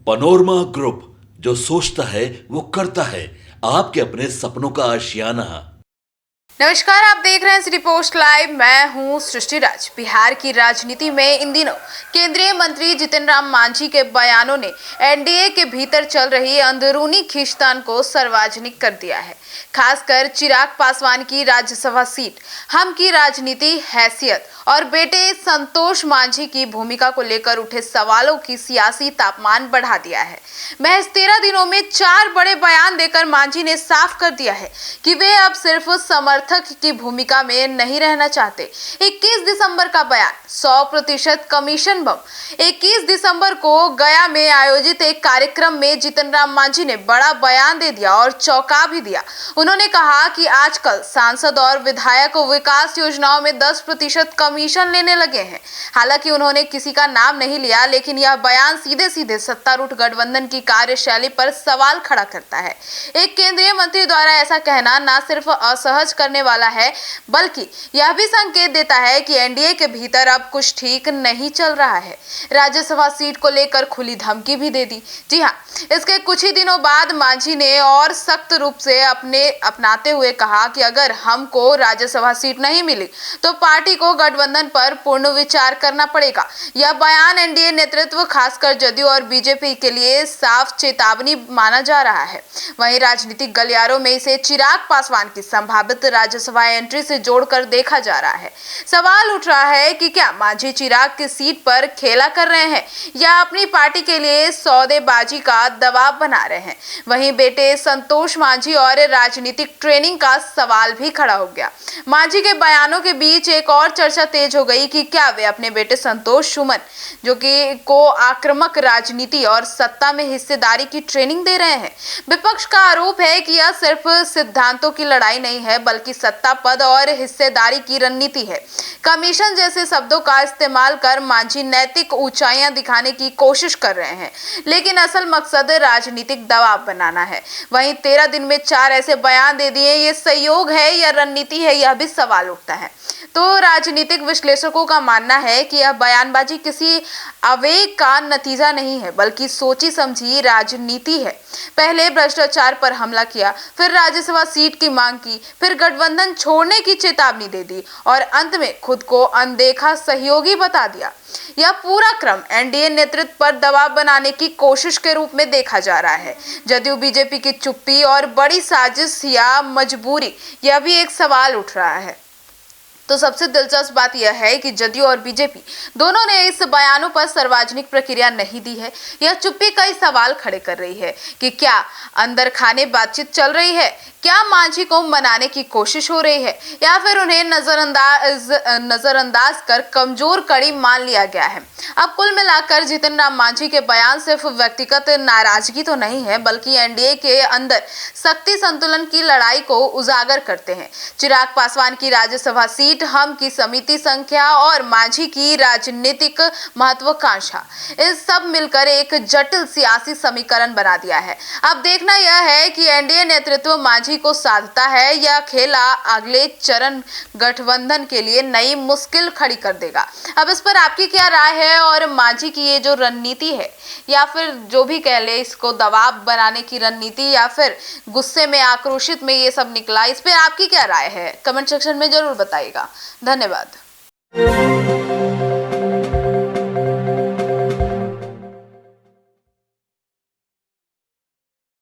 Panorama group, जो सोचता है वो करता है। आपके अपने सपनों का आशियाना। नमस्कार, आप देख रहे हैं सिटी पोस्ट लाइव। मैं हूं सृष्टि राज। बिहार की राजनीति में इन दिनों केंद्रीय मंत्री जितिन राम मांझी के बयानों ने एनडीए के भीतर चल रही अंदरूनी खींचतान को सार्वजनिक कर दिया है। खासकर चिराग पासवान की राज्यसभा सीट, हम की राजनीति हैसियत और बेटे संतोष मांझी की भूमिका को लेकर उठे सवालों की सियासी तापमान बढ़ा दिया है। महज 13 दिनों में 4 बड़े बयान देकर मांझी ने साफ कर दिया है कि वे अब सिर्फ समर्थक की भूमिका में नहीं रहना चाहते। 21 दिसंबर का बयान, 100% कमीशन बम। 21 दिसंबर को गया में आयोजित एक कार्यक्रम में जितिन राम मांझी ने बड़ा बयान दे दिया और चौंका भी दिया। उन्होंने कहा कि आजकल सांसद और विधायक विकास योजनाओं में 10% कमीशन लेने लगे हैं। हालांकि उन्होंने किसी का नाम नहीं लिया, लेकिन यह बयान सीधे सीधे सत्तारूढ़ गठबंधन की कार्यशैली पर सवाल खड़ा करता है। एक केंद्रीय मंत्री द्वारा ऐसा कहना न सिर्फ असहज करने वाला है, बल्कि यह भी संकेत देता है कि एनडीए के भीतर अब कुछ ठीक नहीं चल रहा है। राज्यसभा सीट को लेकर खुली धमकी भी दे दी। जी हाँ, इसके कुछ ही दिनों बाद मांझी ने और सख्त रूप से अपनाते हुए कहा कि अगर हमको राज्यसभा सीट नहीं मिली तो पार्टी को गठबंधन पर पूर्ण विचार करना पड़ेगा। यह बयान एनडीए नेतृत्व, खासकर जदयू और बीजेपी के लिए साफ चेतावनी माना जा रहा है। वहीं राजनीतिक गलियारों में इसे चिराग पासवान की संभावित राज्यसभा एंट्री से जोड़कर देखा जा रहा है। सवाल उठ रहा है कि क्या मांझी चिराग की सीट पर खेला कर रहे हैं या अपनी पार्टी के लिए सौदेबाजी का दबाव बना रहे हैं। वहीं बेटे संतोष मांझी और राजनीतिक ट्रेनिंग का सवाल भी खड़ा हो गया। मांझी के बयानों के बीच एक और चर्चा तेज हो गई कि क्या वे अपने बेटे संतोष सुमन, जो कि को आक्रामक राजनीति और सत्ता में हिस्सेदारी की ट्रेनिंग दे रहे हैं। विपक्ष का आरोप है कि यह सिर्फ सिद्धांतों की लड़ाई नहीं है, बल्कि सत्ता, पद और हिस्सेदारी की रणनीति है। कमीशन जैसे शब्दों का इस्तेमाल कर मांझी नैतिक ऊंचाइयां दिखाने की कोशिश कर रहे हैं, लेकिन असल मकसद राजनीतिक दबाव बनाना है। वहीं 13 दिन में 4 ऐसे बयान दे दिए, ये सहयोग है या रणनीति है, यह भी सवाल उठता है। तो राजनीतिक विश्लेषकों का मानना है कि यह बयानबाजी किसी आवेग का नतीजा नहीं है, बल्कि सोची समझी राजनीति है। पहले भ्रष्टाचार पर हमला किया, फिर राज्यसभा सीट की मांग की, फिर गठबंधन छोड़ने की चेतावनी दे दी और अंत में खुद को अनदेखा सहयोगी बता दिया। यह पूरा क्रम एनडीए नेतृत्व पर दबाव बनाने की कोशिश के रूप में देखा जा रहा है। जदयू बीजेपी की चुप्पी और बड़ी साजिश या मजबूरी, यह भी एक सवाल उठ रहा है। तो सबसे दिलचस्प बात यह है कि जदयू और बीजेपी दोनों ने इस बयानों पर सार्वजनिक प्रक्रिया नहीं दी है। यह चुप्पी कई सवाल खड़े कर रही है कि क्या अंदर खाने बातचीत चल रही है, क्या मांझी को मनाने की कोशिश हो रही है, या फिर उन्हें नजरअंदाज कर कमजोर कड़ी मान लिया गया है। अब कुल मिलाकर जितिन राम मांझी के बयान सिर्फ व्यक्तिगत नाराजगी तो नहीं है, बल्कि एनडीए के अंदर शक्ति संतुलन की लड़ाई को उजागर करते हैं। चिराग पासवान की राज्यसभा सीट, हम की समिति संख्या और मांझी की राजनीतिक महत्वाकांक्षा, इस सब मिलकर एक जटिल सियासी समीकरण बना दिया है। अब देखना यह है कि एनडीए नेतृत्व मांझी को साधता है या खेला अगले चरण गठबंधन के लिए नई मुश्किल खड़ी कर देगा। अब इस पर आपकी क्या राय है, और मांझी की ये जो रणनीति है, या फिर जो भी कह ले इसको दबाव बनाने की रणनीति, या फिर गुस्से में आक्रोशित में ये सब निकला, इस पर आपकी क्या राय है? कमेंट सेक्शन में जरूर बताइएगा। धन्यवाद।